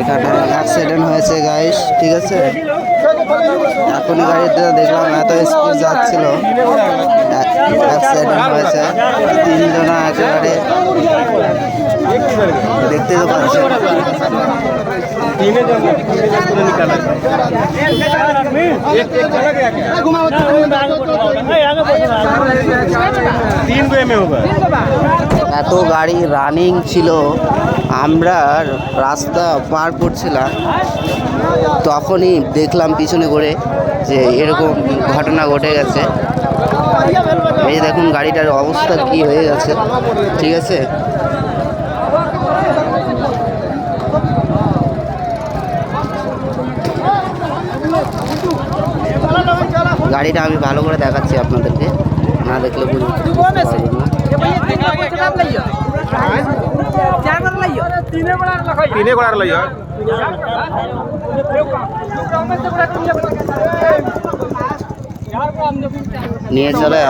এখানে অ্যাক্সিডেন্ট হয়েছে গাইস, ঠিক আছে। এখনই গাড়িতে দেখলাম এত স্পিড যাচ্ছিল, অ্যাক্সিডেন্ট হয়েছে। 3 জনা একেবারে দেখতে তো পাচ্ছেন। এত গাড়ি রানিং ছিল, আমরা রাস্তা পার করছিলাম, তখনই দেখলাম পিছনে করে যে এরকম ঘটনা ঘটে গেছে। এই দেখুন গাড়িটার অবস্থা কি হয়ে গেছে, ঠিক আছে। গাড়িটা আমি ভালো করে দেখাচ্ছি আপনাদেরকে, না দেখলে বুঝতে পারবেন না। নিয়ে চলে